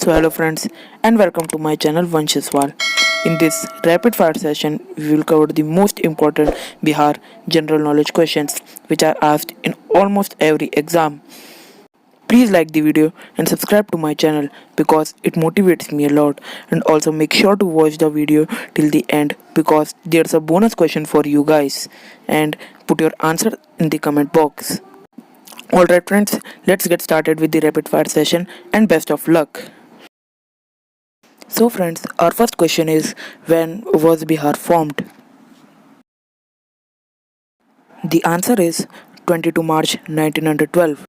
So hello friends and welcome to my channel Vanshaswal. In this rapid fire session, we will cover the most important Bihar general knowledge questions which are asked in almost every exam. Please like the video and subscribe to my channel because it motivates me a lot, and also make sure to watch the video till the end because there's a bonus question for you guys, and put your answer in the comment box. Alright friends, let's get started with the rapid fire session and best of luck. So friends, our first question is, when was Bihar formed? The answer is 22 March 1912.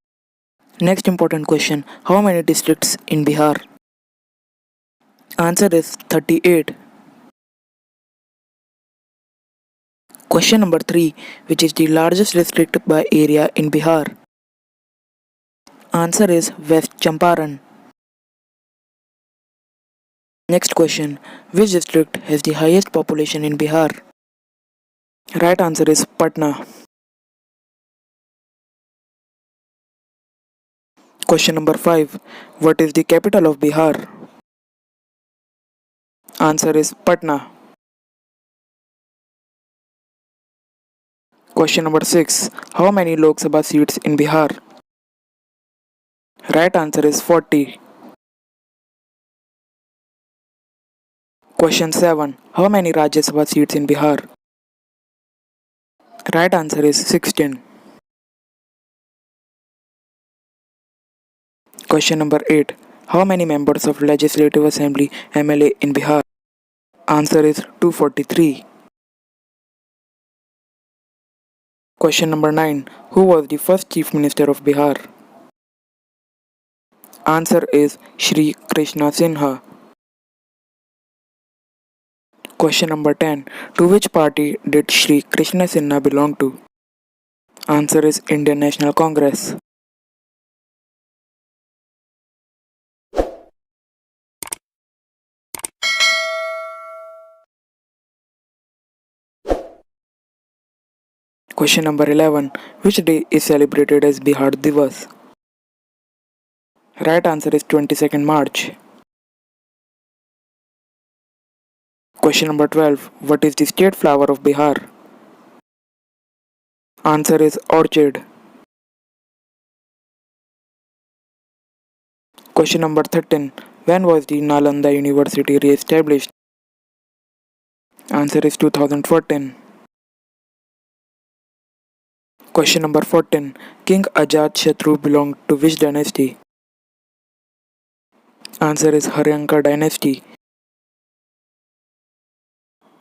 Next important question, how many districts in Bihar? Answer is 38. Question number 3, which is the largest district by area in Bihar? Answer is West Champaran. Next question, which district has the highest population in Bihar? Right answer is Patna. Question number 5, what is the capital of Bihar? Answer is Patna. Question number 6, how many Lok Sabha seats in Bihar? Right answer is 40. Question 7, how many Rajya Sabha seats in Bihar? Right answer is 16. Question number 8, how many members of Legislative Assembly MLA in Bihar? Answer is 243. Question number 9, who was the first Chief Minister of Bihar? Answer is Shri Krishna Sinha. Question number 10, to which party did Shri Krishna Sinha belong to? Answer is Indian National Congress. Question number 11, which day is celebrated as Bihar Diwas? Right answer is 22nd March. Question number 12, what is the state flower of Bihar? Answer is orchid. Question number 13, when was the Nalanda University re-established? Answer is 2014. Question number 14, King Ajat belonged to which dynasty? Answer is Haryanka dynasty.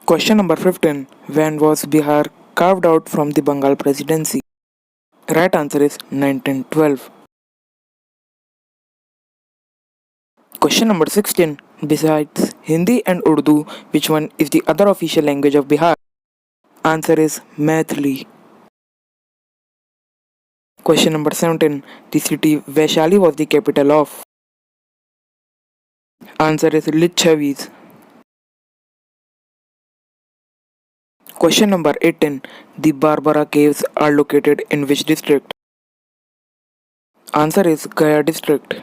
Question number 15, when was Bihar carved out from the Bengal Presidency? Right answer is 1912. Question number 16, besides Hindi and Urdu, which one is the other official language of Bihar? Answer is Maithili. Question number 17, the city Vaishali was the capital of? Answer is Lichavis. Question number 18, the Barbara caves are located in which district? Answer is Gaya district.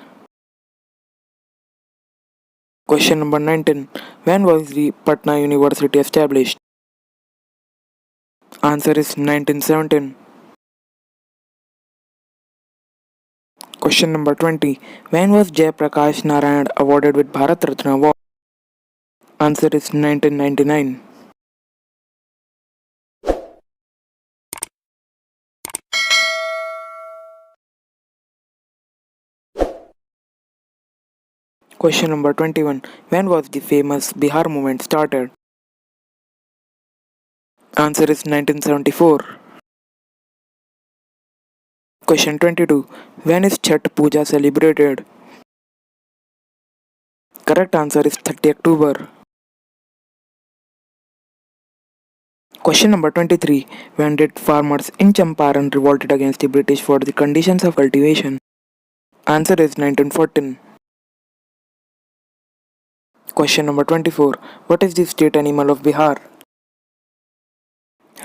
Question number 19, when was the Patna University established? Answer is 1917. Question number 20, when was Jayaprakash Narayan awarded with Bharat Ratna award? Answer is 1999. Question number 21, when was the famous Bihar movement started? Answer is 1974. Question 22, when is Chath puja celebrated? Correct answer is 30 October. Question number 23, when did farmers in Champaran revolted against the British for the conditions of cultivation? Answer is 1914. Question number 24, what is the state animal of Bihar?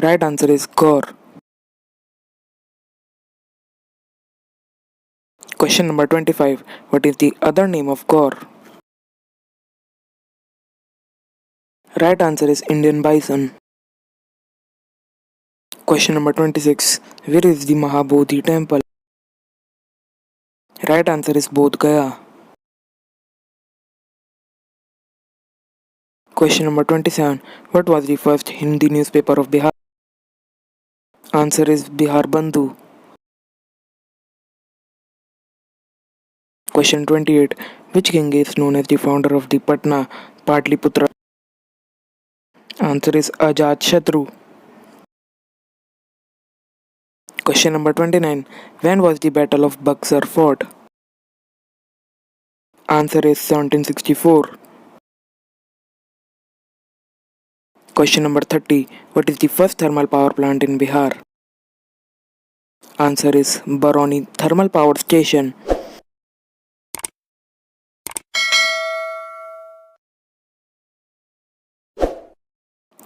Right answer is gaur. Question number 25, what is the other name of gaur? Right answer is Indian bison. Question number 26. Where is the Mahabodhi temple? Right answer is Bodh Gaya. Question number 27. What was the first Hindi newspaper of Bihar? Answer is Bihar Bandhu. Question 28. Which king is known as the founder of the Patna Pataliputra? Answer is Ajat Shatru. Question number 29. When was the Battle of Buxar fought? Answer is 1764. Question number 30. What is the first thermal power plant in Bihar? Answer is Barauni Thermal Power Station.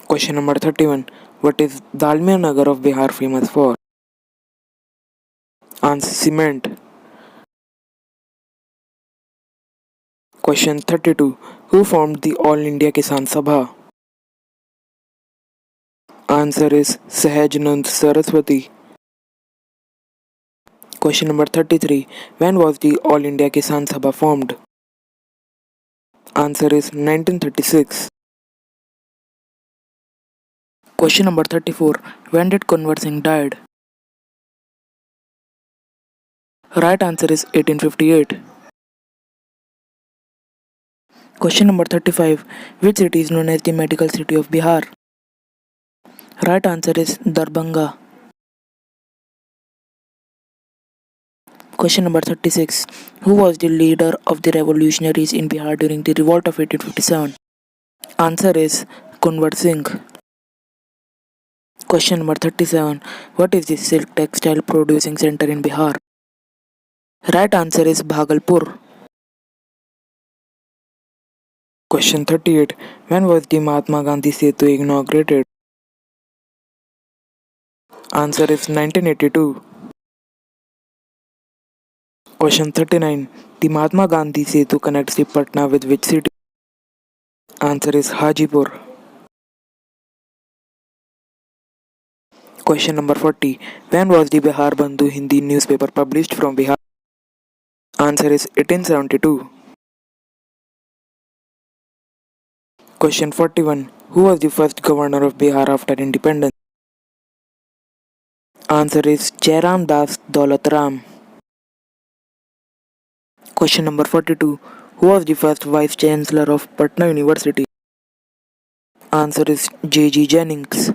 Question number 31. What is Dalmia Nagar of Bihar famous for? Answer cement. Question 32. Who formed the All India Kisan Sabha? Answer is Sahajnand Saraswati. Question number 33. When was the All India Kisan Sabha formed? Answer is 1936. Question number 34. When did Kunwar Singh died? Right answer is 1858. Question number 35. Which city is known as the medical city of Bihar? Right answer is Darbhanga. Question number 36. Who was the leader of the revolutionaries in Bihar during the revolt of 1857? Answer is Kunwar Singh. Question number 37. What is the silk textile producing center in Bihar? Right answer is Bhagalpur. Question 38. When was the Mahatma Gandhi Setu inaugurated? Answer is 1982. Question 39. The Mahatma Gandhi Setu connects the Patna with which city? Answer is Hajipur. Question number 40. When was the Bihar Bandhu Hindi newspaper published from Bihar? Answer is 1872. Question 41. Who was the first governor of Bihar after independence? Answer is Jairam Das Daulatram. Question number 42. Who was the first vice chancellor of Patna University? Answer is J.G. Jennings.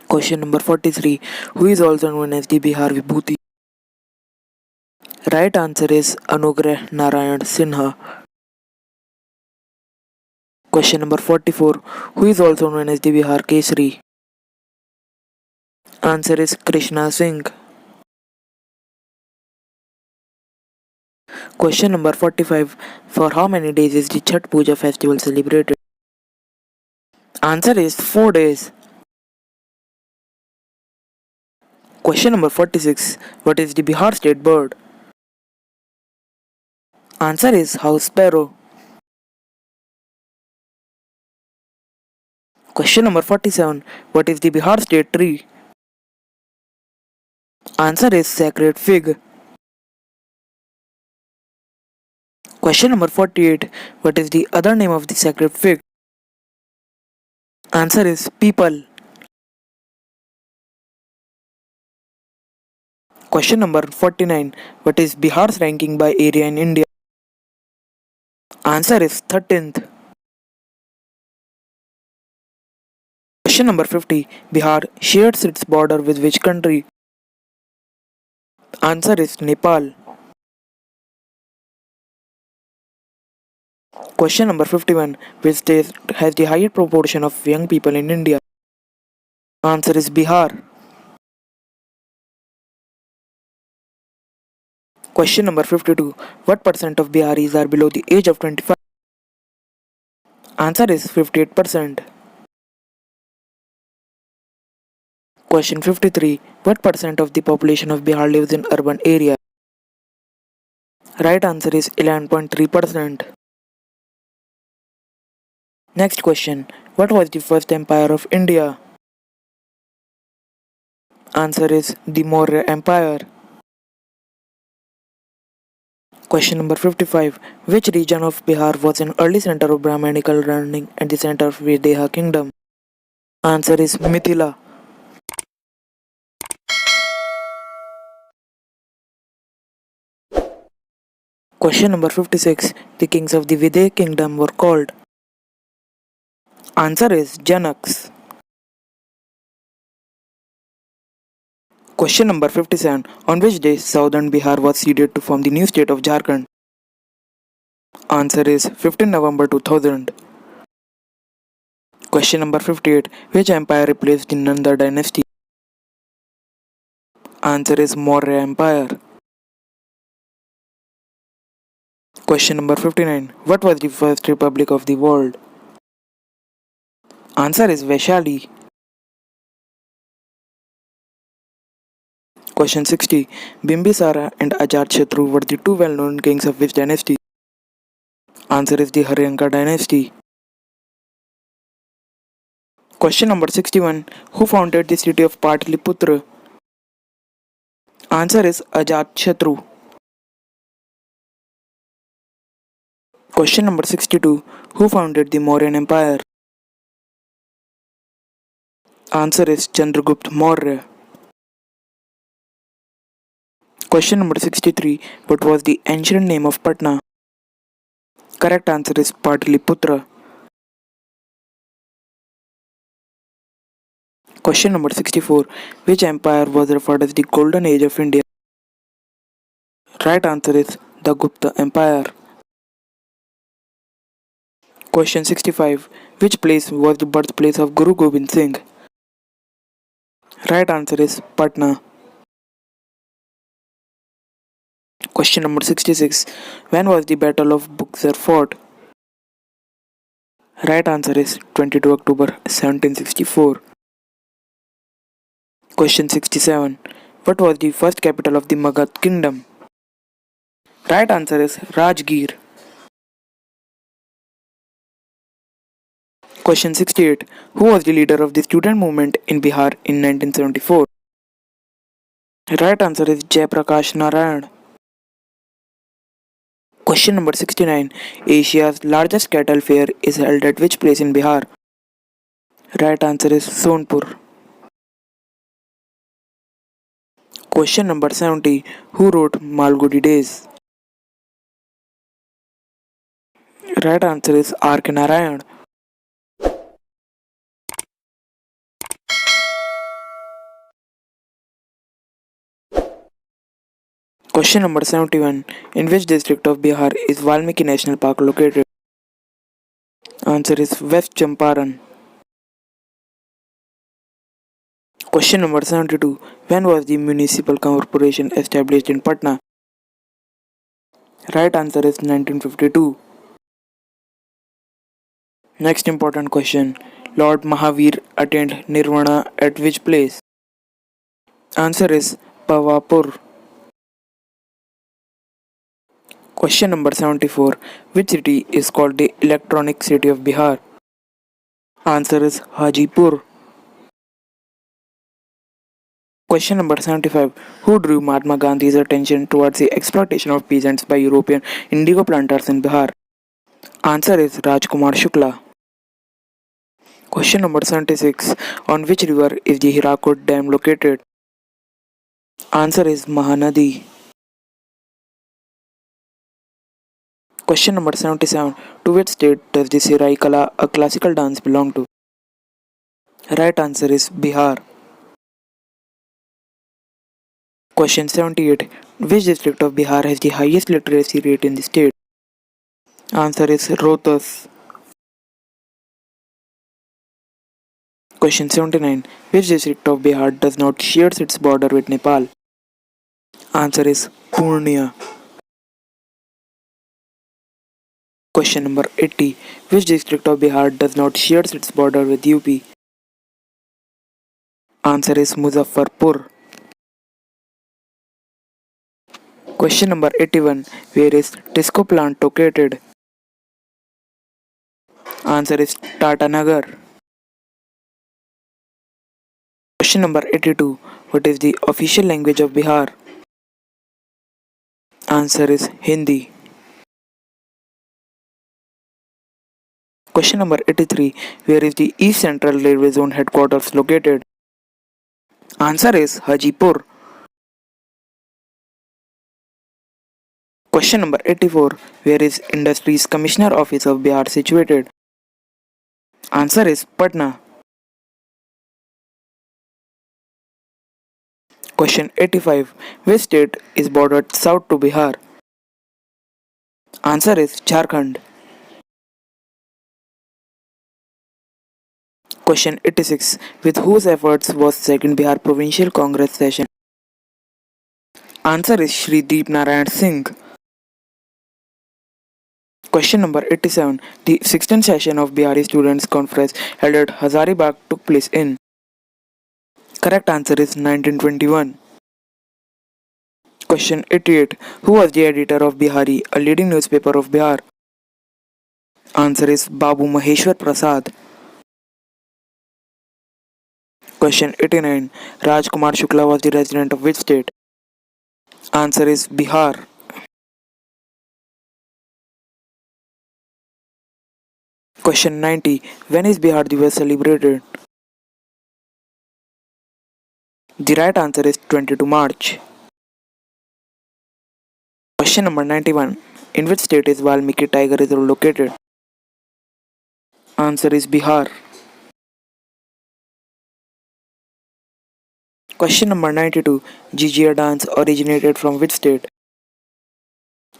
Question number 43. Who is also known as the Bihar Vibhuti? Right answer is Anugrah Narayan Sinha. Question number 44. Who is also known as the Bihar Kesari? Answer is Krishna Singh. Question number 45. For how many days is the Chath Puja festival celebrated? Answer is 4 days. Question number 46. What is the Bihar state bird? Answer is house sparrow. Question number 47. What is the Bihar state tree? Answer is sacred fig. Question number 48. What is the other name of the sacred fig? Answer is people. Question number 49. What is Bihar's ranking by area in India? Answer is 13th. Question number 50. Bihar shares its border with which country? Answer is Nepal. Question number 51. Which state has the highest proportion of young people in India? Answer is Bihar. Question number 52. What percent of Biharis are below the age of 25? Answer is 58%. Question 53. What percent of the population of Bihar lives in urban area? Right answer is 11.3%. Next question. What was the first empire of India? Answer is the Maurya Empire. Question number 55. Which region of Bihar was an early center of Brahmanical learning and the center of Videha kingdom? Answer is Mithila. Question number 56. The kings of the Videha kingdom were called. Answer is Janaks. Question number 57. On which day southern Bihar was ceded to form the new state of Jharkhand? Answer is 15 November 2000. Question number 58. Which empire replaced the Nanda dynasty? Answer is Maurya Empire. Question number 59. What was the first republic of the world? Answer is Vaishali. Question 60. Bimbisara and Ajatashatru were the two well-known kings of which dynasty? Answer is the Haryanka dynasty. Question number 61. Who founded the city of Pataliputra? Answer is Ajatashatru. Question number 62. Who founded the Mauryan Empire? Answer is Chandragupta Maurya. Question number 63. What was the ancient name of Patna? Correct answer is Pataliputra. Question number 64. Which empire was referred as the Golden Age of India? Right answer is the Gupta Empire. Question 65. Which place was the birthplace of Guru Gobind Singh? Right answer is Patna. Question number 66. When was the Battle of Buxar fought? Right answer is 22 October 1764. Question 67. What was the first capital of the Magad kingdom? Right answer is Rajgir. Question 68. Who was the leader of the student movement in Bihar in 1974? Right answer is Jayaprakash Narayan. Question number 69. Asia's largest cattle fair is held at which place in Bihar? Right answer is Sonpur. Question number 70. Who wrote Malgudi Days? Right answer is R.K. Narayan. Question number 71. In which district of Bihar is Valmiki National Park located? Answer is West Champaran. Question number 72. When was the municipal corporation established in Patna? Right answer is 1952. Next important question. Lord Mahavir attained Nirvana at which place? Answer is Pavapur. Question number 74. Which city is called the electronic city of Bihar? Answer is Hajipur. Question number 75. Who drew Mahatma Gandhi's attention towards the exploitation of peasants by European indigo planters in Bihar? Answer is Rajkumar Shukla. Question number 76. On which river is the Hirakud Dam located? Answer is Mahanadi. Question number 77. To which state does the Sirai Kala, a classical dance, belong to? Right answer is Bihar. Question 78. Which district of Bihar has the highest literacy rate in the state? Answer is Rohtas. Question 79. Which district of Bihar does not share its border with Nepal? Answer is Purnia. Question number 80. Which district of Bihar does not share its border with UP? Answer is Muzaffarpur. Question number 81. Where is Tisco plant located? Answer is Tata Nagar. Question number 82. What is the official language of Bihar? Answer is Hindi. Question number 83. Where is the East Central Railway Zone headquarters located? Answer is Hajipur. Question number 84. Where is Industries Commissioner Office of Bihar situated? Answer is Patna. Question 85. Which state is bordered south to Bihar? Answer is Jharkhand. Question 86. With whose efforts was second Bihar Provincial Congress session? Answer is Shri Deep Narayan Singh. Question number 87. The 16th session of Bihari Students' Conference held at Hazaribagh took place in? Correct answer is 1921. Question 88. Who was the editor of Bihari, a leading newspaper of Bihar? Answer is Babu Maheshwar Prasad. Question 89. Rajkumar Shukla was the resident of which state? Answer is Bihar. Question 90. When is Bihar Diwas celebrated? The right answer is 22 March. Question number 91. In which state is Valmiki Tiger Reserve located? Answer is Bihar. Question number 92. Jijia dance originated from which state?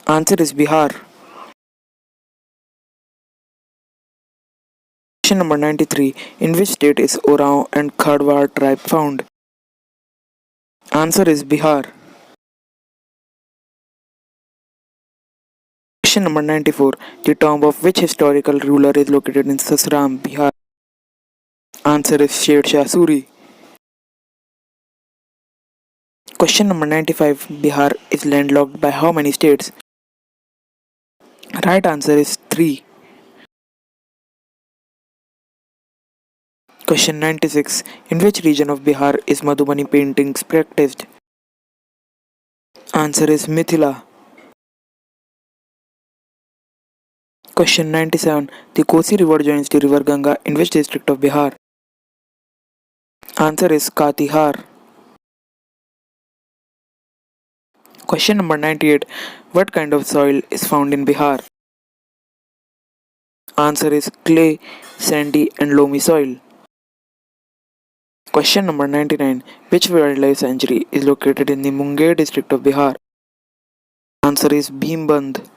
Answer is Bihar. Question number 93. In which state is Oraon and Kharwar tribe found? Answer is Bihar. Question number 94. The tomb of which historical ruler is located in Sasram, Bihar? Answer is Sher Shah Suri. Question number 95. Bihar is landlocked by how many states? Right answer is 3. Question 96. In which region of Bihar is Madhubani paintings practiced? Answer is Mithila. Question 97. The Kosi River joins the river Ganga in which district of Bihar? Answer is Katihar. Question number 98. What kind of soil is found in Bihar? Answer is clay, sandy and loamy soil. Question number 99. Which wildlife sanctuary is located in the Munger district of Bihar? Answer is Bhimband.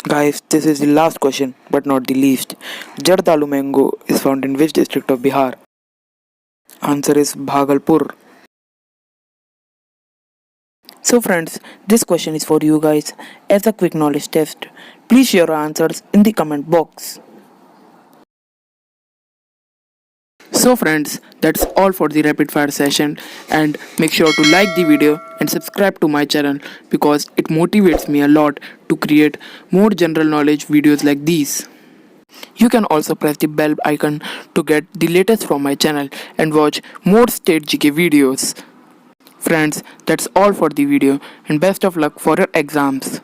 Guys, this is the last question but not the least. Jardalu mango is found in which district of Bihar? Answer is Bhagalpur. So friends, this question is for you guys as a quick knowledge test. Please share your answers in the comment box. So friends, that's all for the rapid fire session, and make sure to like the video and subscribe to my channel because it motivates me a lot to create more general knowledge videos like these. You can also press the bell icon to get the latest from my channel and watch more state GK videos. Friends, that's all for the video and best of luck for your exams.